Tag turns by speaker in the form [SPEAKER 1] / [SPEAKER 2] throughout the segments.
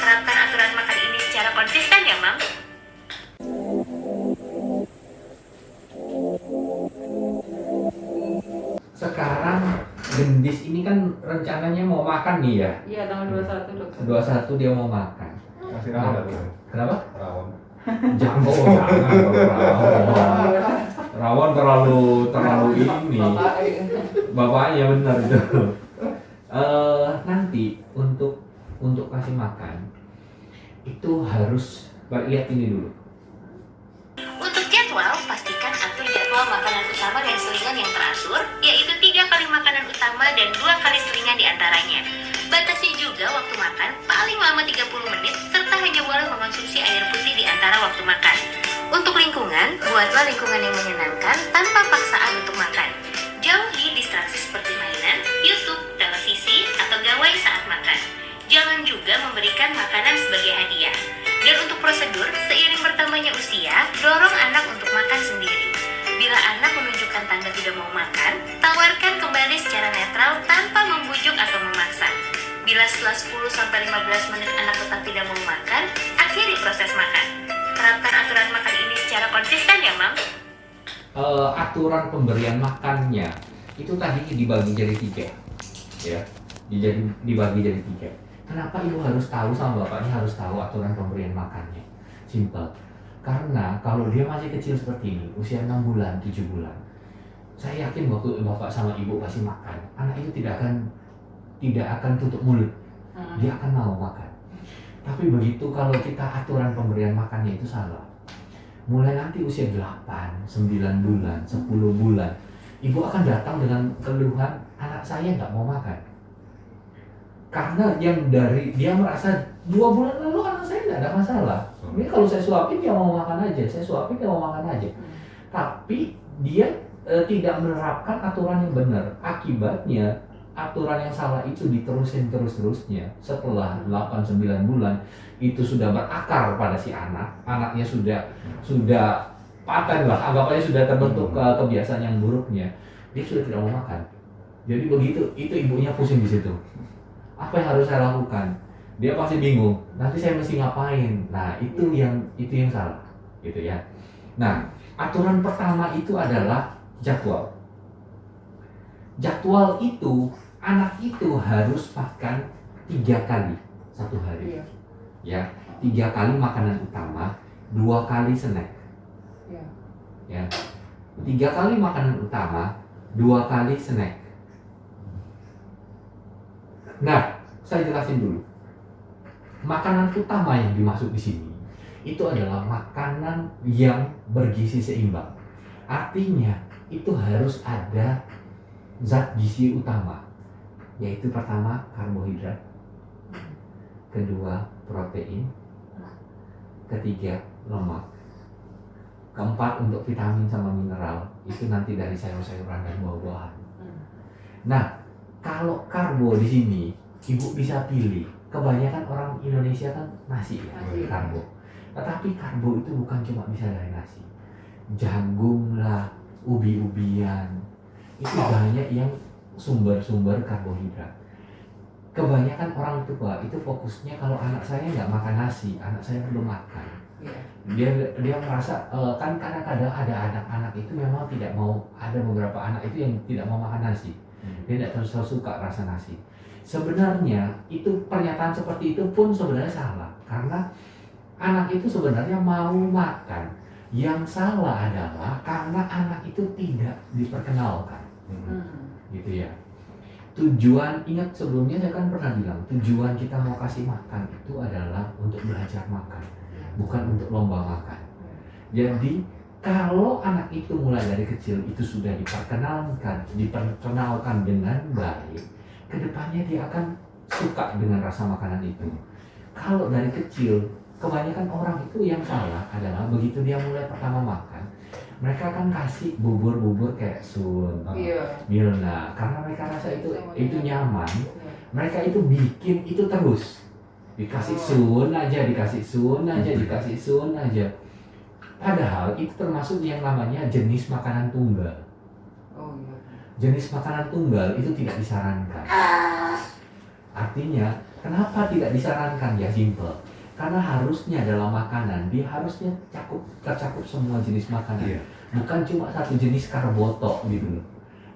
[SPEAKER 1] Terapkan aturan makan ini secara konsisten ya, Mam.
[SPEAKER 2] Sekarang Gendis ini kan rencananya mau makan nih ya.
[SPEAKER 3] Iya, tanggal 21 dokter.
[SPEAKER 2] 21 dia mau makan.
[SPEAKER 4] Masih rawon nggak tuh?
[SPEAKER 2] Kenapa?
[SPEAKER 4] Rawon.
[SPEAKER 2] Jangan rawon. Rawon terlalu ini. Bapaknya benar itu. Nanti untuk kasih makan itu harus lihat ini dulu.
[SPEAKER 1] Untuk jadwal, pastikan atur jadwal makanan utama dan selingan yang teratur, yaitu 3 kali makanan utama dan 2 kali selingan diantaranya. Batasi juga waktu makan paling lama 30 menit, serta hanya boleh mengonsumsi air putih di antara waktu makan. Untuk lingkungan, buatlah lingkungan yang menyenangkan tanpa paksaan untuk makan. Jauhi distraksi seperti mainan, YouTube, televisi, atau gawai saat makan. Jangan juga memberikan makanan sebagai hadiah. Dan untuk prosedur, seiring bertambahnya usia, dorong anak untuk makan sendiri. Bila anak menunjukkan tanda tidak mau makan, tawarkan kembali secara netral tanpa membujuk atau memaksa. Bila setelah 10-15 menit anak tetap tidak mau makan, akhiri proses makan. Terapkan aturan makan ini secara konsisten ya, Mam.
[SPEAKER 2] Aturan pemberian makannya itu tadi dibagi jadi 3 ya, dibagi jadi 3. Kenapa ibu harus tahu sama bapaknya harus tahu aturan pemberian makannya? Simpel, karena kalau dia masih kecil seperti ini, usia 6 bulan, 7 bulan, saya yakin waktu bapak sama ibu kasih makan, anak itu tidak akan tutup mulut, dia akan mau makan. Tapi begitu kalau kita aturan pemberian makannya itu salah, mulai nanti usia 8, 9 bulan, 10 bulan, ibu akan datang dengan keluhan, anak saya nggak mau makan. Karena dia merasa 2 bulan lalu anak saya nggak ada masalah. Ini kalau saya suapin dia mau makan aja, saya suapin dia mau makan aja. Tapi dia tidak menerapkan aturan yang benar. Akibatnya aturan yang salah itu diterusin terus-terusnya. Setelah 8-9 bulan itu sudah berakar pada si anak. Anaknya sudah paten lah, anggapannya sudah terbentuk kebiasaan yang buruknya. Dia sudah tidak mau makan. Jadi begitu, itu ibunya pusing di situ. Apa yang harus saya lakukan? Dia pasti bingung. Nanti saya mesti ngapain? Nah, itu yang salah, gitu ya. Nah, aturan pertama itu adalah jadwal. Jadwal itu anak itu harus makan 3 kali satu hari. Ya, 3 kali makanan utama, 2 kali snack. Ya, 3 kali makanan utama, 2 kali snack. Nah, saya jelasin dulu. Makanan utama yang dimaksud di sini itu adalah makanan yang bergizi seimbang. Artinya, itu harus ada zat gizi utama, yaitu pertama karbohidrat, kedua protein, ketiga lemak, keempat untuk vitamin sama mineral, itu nanti dari sayur-sayuran dan buah-buahan. Nah, kalau karbo di sini, ibu bisa pilih. Kebanyakan orang Indonesia kan nasi ya, karbo. Tetapi karbo itu bukan cuma bisa dari nasi. Jagung lah, ubi-ubian, itu banyak yang sumber-sumber karbohidrat. Kebanyakan orang tua itu fokusnya kalau anak saya nggak makan nasi, anak saya belum makan. Dia merasa kan kadang-kadang ada anak-anak itu memang tidak mau, ada beberapa anak itu yang tidak mau makan nasi. Dia tidak terlalu suka rasa nasi. Sebenarnya itu pernyataan seperti itu pun sebenarnya salah, karena anak itu sebenarnya mau makan. Yang salah adalah karena anak itu tidak diperkenalkan, gitu ya. Tujuan, ingat sebelumnya saya kan pernah bilang, tujuan kita mau kasih makan itu adalah untuk belajar makan, bukan untuk lomba makan. Jadi kalau anak itu mulai dari kecil itu sudah diperkenalkan dengan baik, kedepannya dia akan suka dengan rasa makanan itu. Kalau dari kecil, kebanyakan orang itu yang salah adalah begitu dia mulai pertama makan, mereka akan kasih bubur-bubur kayak sun, Milna, karena mereka rasa itu nyaman. Mereka itu bikin itu terus, dikasih sun aja, dikasih sun aja, dikasih sun aja. Padahal itu termasuk yang namanya jenis makanan tunggal. jenis makanan tunggal itu tidak disarankan. Artinya, kenapa tidak disarankan? Ya simple. Karena harusnya dalam makanan, dia harusnya tercakup semua jenis makanan.
[SPEAKER 3] Iya.
[SPEAKER 2] Bukan cuma satu jenis karbotok gitu loh.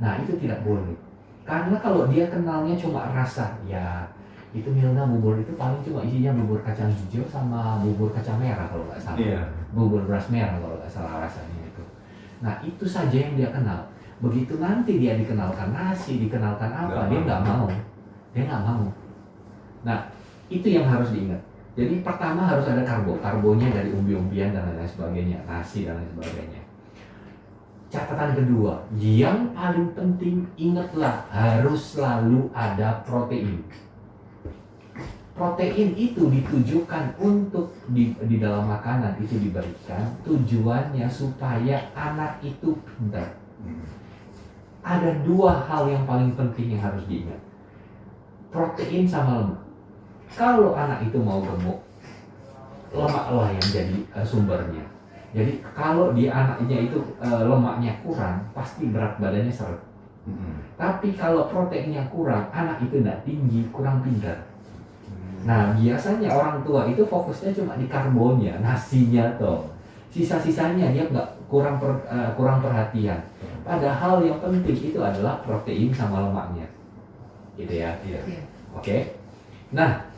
[SPEAKER 2] Nah, itu tidak boleh. Karena kalau dia kenalnya cuma rasa, ya itu Milna bubur itu paling cuma isinya bubur kacang hijau sama bubur kacang merah kalau nggak salah.
[SPEAKER 3] Iya.
[SPEAKER 2] Bubur beras merah kalau nggak salah rasanya itu. Nah, itu saja yang dia kenal. Begitu nanti dia dikenalkan nasi, dikenalkan apa, dia nggak mau. Dia nggak mau. Nah, itu yang harus diingat. Jadi pertama harus ada karbonya dari umbi-umbian dan lain sebagainya, nasi dan lain sebagainya. Catatan kedua, yang paling penting ingatlah harus selalu ada protein. Protein itu ditujukan untuk di dalam makanan itu diberikan tujuannya supaya anak itu pintar. Ada dua hal yang paling penting yang harus diingat. Protein sama lemak. Kalau anak itu mau gemuk, lemaklah yang jadi sumbernya. Jadi kalau di anaknya itu lemaknya kurang, pasti berat badannya seret. Tapi kalau proteinnya kurang, anak itu tidak tinggi, kurang pintar. Nah, biasanya orang tua itu fokusnya cuma di karbonnya, nasinya toh. Sisa-sisanya dia kurang perhatian. Padahal yang penting itu adalah protein sama lemaknya. Gitu ya. Oke. Nah,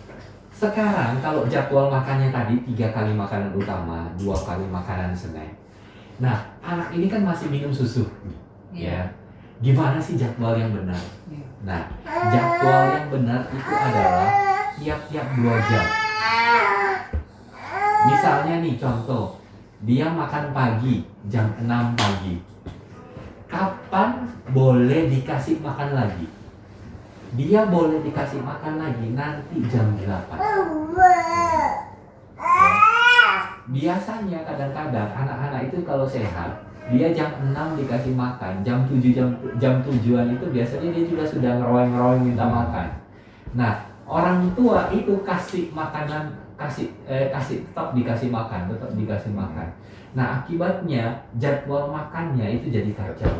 [SPEAKER 2] sekarang kalau jadwal makannya tadi 3 kali makanan utama, 2 kali makanan snack. Nah, anak ini kan masih minum susu. Ya. Gimana sih jadwal yang benar? Nah, jadwal yang benar itu adalah tiap-tiap 2 jam. Misalnya nih contoh, dia makan pagi jam 6 pagi. Kapan boleh dikasih makan lagi? Dia boleh dikasih makan lagi nanti jam 8. Biasanya kadang-kadang anak-anak itu kalau sehat, dia jam 6 dikasih makan, jam 7-an itu biasanya dia juga sudah ngeroyong-ngeroyong minta makan. Nah, orang tua itu kasih makanan, tetap dikasih makan. Nah, akibatnya jadwal makannya itu jadi kacau.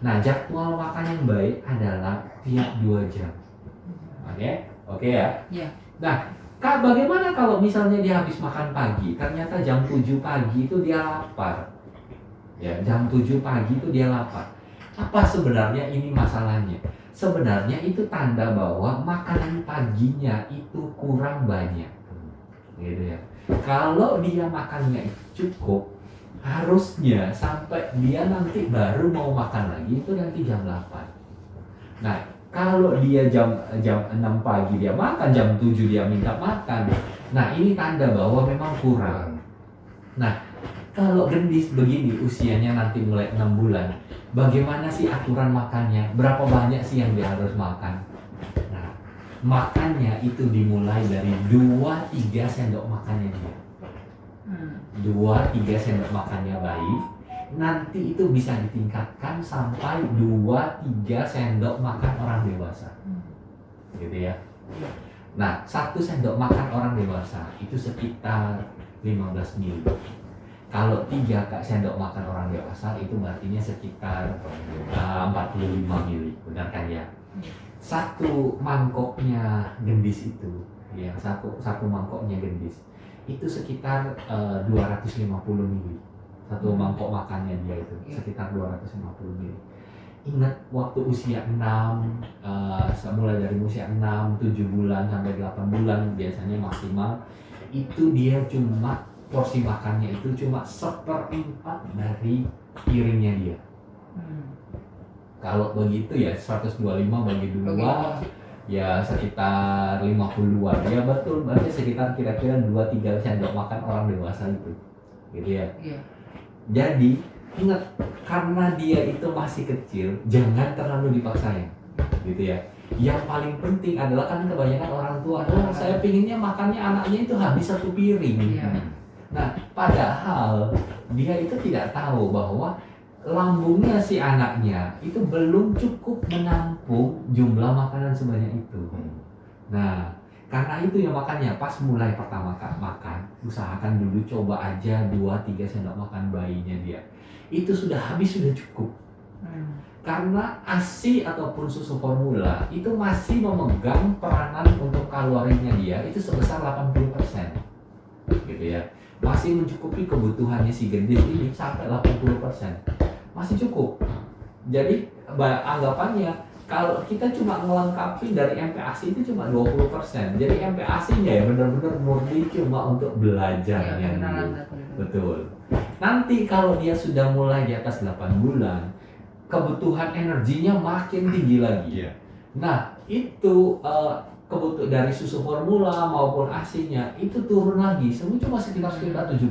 [SPEAKER 2] Nah, jadwal makan yang baik adalah tiap 2 jam. Oke ya?
[SPEAKER 4] Iya.
[SPEAKER 2] Nah, bagaimana kalau misalnya dia habis makan pagi, ternyata jam 7 pagi itu dia lapar. Ya, jam 7 pagi itu dia lapar. Apa sebenarnya ini masalahnya? Sebenarnya itu tanda bahwa makanan paginya itu kurang banyak. Gitu ya. Kalau dia makannya cukup, harusnya sampai dia nanti baru mau makan lagi itu nanti jam 8. Nah, kalau dia jam 6 pagi dia makan, jam 7 dia minta makan. Nah, ini tanda bahwa memang kurang. Nah, kalau gendis begini usianya nanti mulai 6 bulan, bagaimana sih aturan makannya? Berapa banyak sih yang dia harus makan? Nah, makannya itu dimulai dari 2-3 sendok makannya dia. 2-3 sendok makannya bayi, nanti itu bisa ditingkatkan sampai 2-3 sendok makan orang dewasa. Gitu ya. Nah, 1 sendok makan orang dewasa itu sekitar 15 ml. Kalau 3 sendok makan orang dewasa itu artinya sekitar 45 ml. Benar kan ya? 1 mangkoknya gendis itu, ya, satu mangkoknya gendis itu sekitar 250 ml. 1 mangkok makannya dia itu sekitar 250 ml. Ingat waktu usia 6, mulai dari usia 6, 7 bulan sampai 8 bulan biasanya maksimal, itu dia cuma porsi makannya itu cuma 1/4 dari piringnya dia. Kalau begitu ya 125 bagi 2 ya sekitar 52. Ya betul, berarti sekitar kira-kira 2-3 sendok makan orang dewasa itu. Gitu ya. Jadi ingat, karena dia itu masih kecil, jangan terlalu dipaksain. Gitu ya. Yang paling penting adalah kan kebanyakan orang tua, saya pinginnya makannya anaknya itu habis 1 piring. Nah, padahal dia itu tidak tahu bahwa lambungnya si anaknya itu belum cukup menampung jumlah makanan sebanyak itu. Nah, karena itu ya makanya pas mulai pertama makan, usahakan dulu coba aja 2-3 sendok makan bayinya dia. Itu sudah habis, sudah cukup. Karena ASI ataupun susu formula itu masih memegang peranan untuk kalorinya dia itu sebesar 80%. Gitu ya. Masih mencukupi kebutuhannya si gendis ini sampai 80%. Masih cukup. Jadi anggapannya kalau kita cuma melengkapi dari MPASI itu cuma 20%. Jadi MPASI-nya ya benar-benar murni cuma untuk belajar yang betul. Nanti kalau dia sudah mulai di atas 8 bulan, kebutuhan energinya makin tinggi lagi. Nah, itu kebutuhan dari susu formula maupun ASI-nya itu turun lagi. Semua cuma sekitar 70%.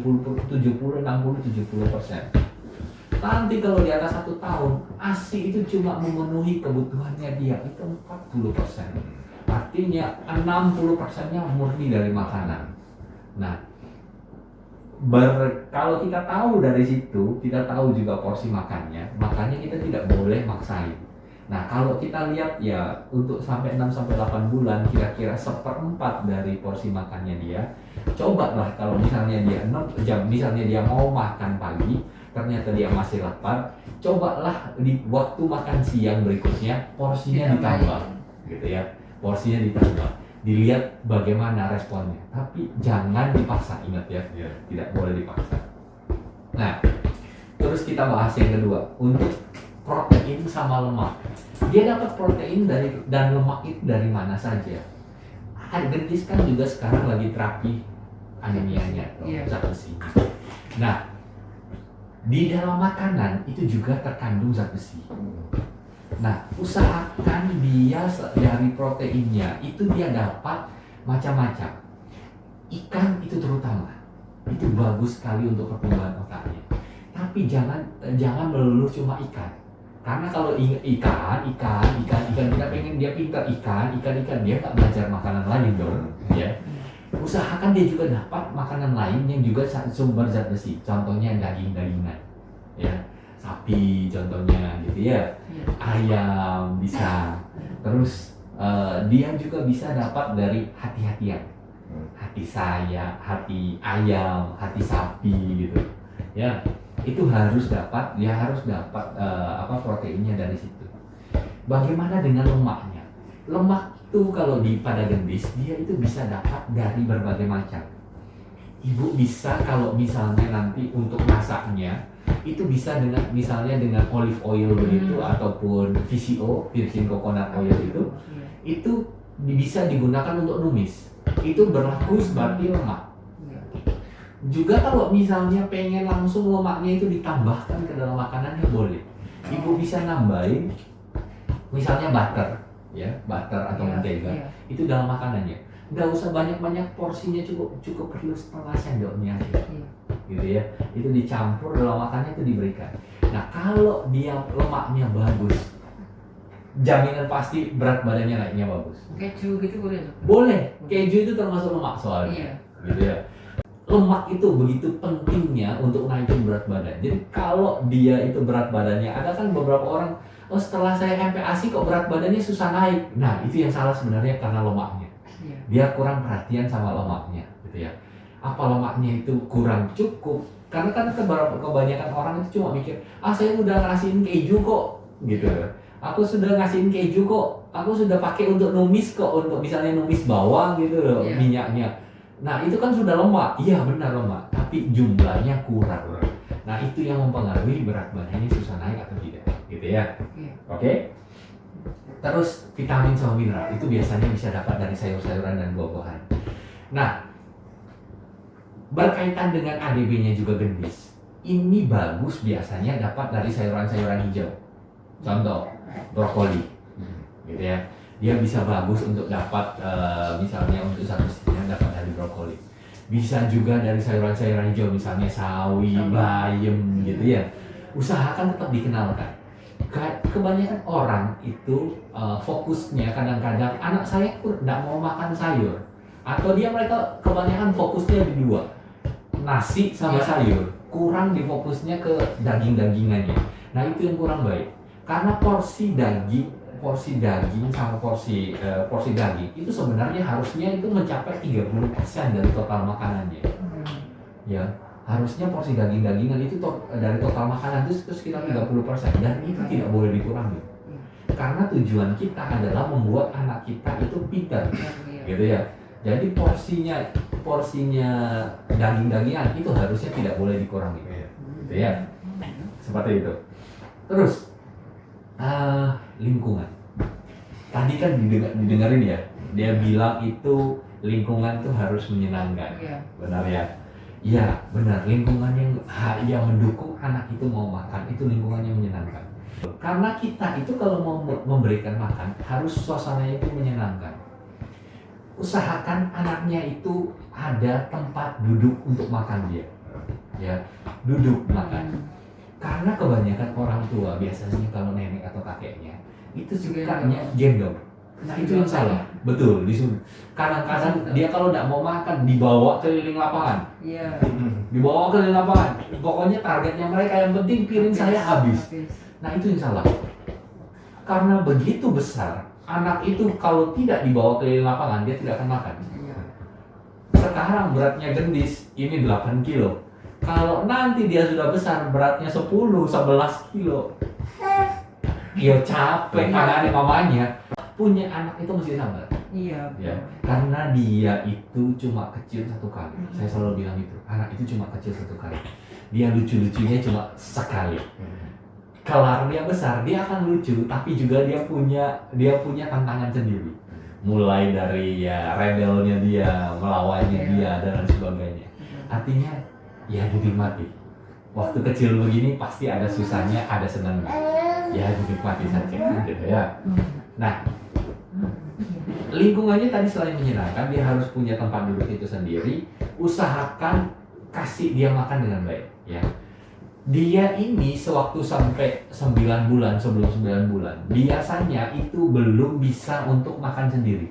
[SPEAKER 2] Nanti kalau di atas 1 tahun, ASI itu cuma memenuhi kebutuhannya dia itu 40%. Artinya 60%-nya murni dari makanan. Nah, kalau kita tahu dari situ, kita tahu juga porsi makannya, makanya kita tidak boleh maksain. Nah, kalau kita lihat ya untuk sampai 6-8 bulan kira-kira 1/4 dari porsi makannya dia, cobalah kalau misalnya dia 6 jam, misalnya dia mau makan pagi, ternyata dia masih lapar, cobalah di waktu makan siang berikutnya porsinya ditambah, gitu ya, porsinya ditambah. Dilihat bagaimana responnya, tapi jangan dipaksa, ingat ya, tidak boleh dipaksa. Nah, terus kita bahas yang kedua, untuk protein sama lemak. Dia dapat protein dan lemak itu dari mana saja. Gendis kan juga sekarang lagi terapi anemianya, zat besi. Nah, di dalam makanan itu juga terkandung zat besi. Nah, usahakan dia dari proteinnya itu dia dapat macam-macam. Ikan itu terutama, itu bagus sekali untuk pertumbuhan otaknya. Tapi jangan melulu cuma ikan. Karena kalau ikan kita pengen dia pintar ikan dia nggak belajar makanan lain dong, ya. Usahakan dia juga dapat makanan lain yang juga sumber zat besi. Contohnya daging-dagingan, ya. Sapi contohnya gitu ya, ayam bisa, terus dia juga bisa dapat dari hati-hatian, hati saya, hati ayam, hati sapi gitu ya, itu harus dapat, dia harus dapat proteinnya dari situ. Bagaimana dengan lemaknya? Lemak itu kalau pada gendis dia itu bisa dapat dari berbagai macam. Ibu bisa kalau misalnya nanti untuk masaknya itu bisa dengan misalnya dengan olive oil begitu ataupun VCO, virgin coconut oil itu bisa digunakan untuk numis. Itu berlaku seperti lemak. Juga kalau misalnya pengen langsung lemaknya itu ditambahkan ke dalam makanannya boleh. Ibu bisa nambahin misalnya butter atau mentega itu dalam makanannya. Nggak usah banyak-banyak, porsinya cukup perlu setengah sendoknya gitu ya, itu dicampur dalam makannya itu diberikan. Nah, kalau dia lemaknya bagus, jaminan pasti berat badannya naiknya bagus.
[SPEAKER 3] Keju gitu boleh?
[SPEAKER 2] Boleh, keju itu termasuk lemak soalnya, gitu ya. Lemak itu begitu pentingnya untuk naikin berat badan. Jadi kalau dia itu berat badannya, ada kan beberapa orang, setelah saya MPASI kok berat badannya susah naik. Nah, itu yang salah sebenarnya karena lemaknya. Dia kurang perhatian sama lemaknya, gitu ya. Apa lemaknya itu kurang cukup? Karena kan kebanyakan orang itu cuma mikir, saya udah ngasihin keju kok, gitu. Aku sudah ngasihin keju kok, aku sudah pakai untuk numis kok, untuk misalnya numis bawang gitu loh, minyaknya. Nah, itu kan sudah lemak, iya benar lemak, tapi jumlahnya kurang. Nah, itu yang mempengaruhi berat badannya susah naik atau tidak, gitu ya. Oke? Terus vitamin sama mineral itu biasanya bisa dapat dari sayur-sayuran dan buah-buahan. Nah, berkaitan dengan ADB-nya juga gendis. Ini bagus biasanya dapat dari sayuran-sayuran hijau. Contoh, brokoli, gitu ya. Dia bisa bagus untuk dapat misalnya untuk zat besinya dapat dari brokoli. Bisa juga dari sayuran-sayuran hijau misalnya sawi, bayam gitu ya. Usahakan tetap dikenalkan. Kebanyakan orang itu fokusnya kadang-kadang anak saya tidak mau makan sayur, atau mereka kebanyakan fokusnya di dua, nasi sama sayur, kurang difokusnya ke daging-dagingannya. Nah, itu yang kurang baik, karena porsi daging sama porsi daging itu sebenarnya harusnya itu mencapai 30% dari total makanannya. Ya, harusnya porsi daging-dagingan itu dari total makanan itu sekitar 30%, dan itu tidak boleh dikurangi. Karena tujuan kita adalah membuat anak kita itu pintar, gitu ya. Jadi porsinya daging-dagingan itu harusnya tidak boleh dikurangi, gitu ya. Seperti itu. Terus lingkungan. Tadi kan didengarin ya, dia bilang itu lingkungan itu harus menyenangkan, benar ya? Iya, benar. Lingkungan yang mendukung anak itu mau makan itu lingkungan yang menyenangkan. Karena kita itu kalau mau memberikan makan harus suasananya itu menyenangkan. Usahakan anaknya itu ada tempat duduk untuk makan dia, ya, duduk makan. Karena kebanyakan orang tua biasanya kalau nenek atau kakeknya itu sukanya gendong. Nah itu yang salah, betul. Kadang-kadang dia kalau tidak mau makan dibawa keliling lapangan, dibawa keliling lapangan. Pokoknya targetnya mereka yang penting piring saya habis. Nah itu yang salah. Karena begitu besar anak itu kalau tidak dibawa keliling lapangan dia tidak akan makan. Sekarang beratnya gendis ini 8 kilo. Kalau nanti dia sudah besar beratnya 10-11 kilo, ya capek tangannya mamanya. Punya anak itu mesti sabar. Iya. Ya, karena dia itu cuma kecil satu kali. Saya selalu bilang itu, anak itu cuma kecil satu kali. Dia lucu-lucunya cuma sekali. Kelar dia besar, dia akan lucu, tapi juga dia punya tantangan sendiri. Mulai dari ya rebelnya dia, melawannya dia dan lain sebagainya. Artinya ya dinikmati. Waktu kecil begini pasti ada susahnya, ada senangnya. Ya dinikmati saja, gitu ya. Nah, lingkungannya tadi selain menyenangkan, dia harus punya tempat duduk itu sendiri. Usahakan kasih dia makan dengan baik, ya. Dia ini sewaktu sampai 9 bulan, sebelum 9 bulan, biasanya itu belum bisa untuk makan sendiri.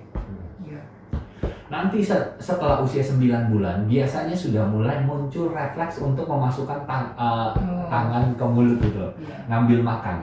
[SPEAKER 2] Nanti setelah usia 9 bulan, biasanya sudah mulai muncul refleks untuk memasukkan tangan ke mulut gitu, ngambil makan.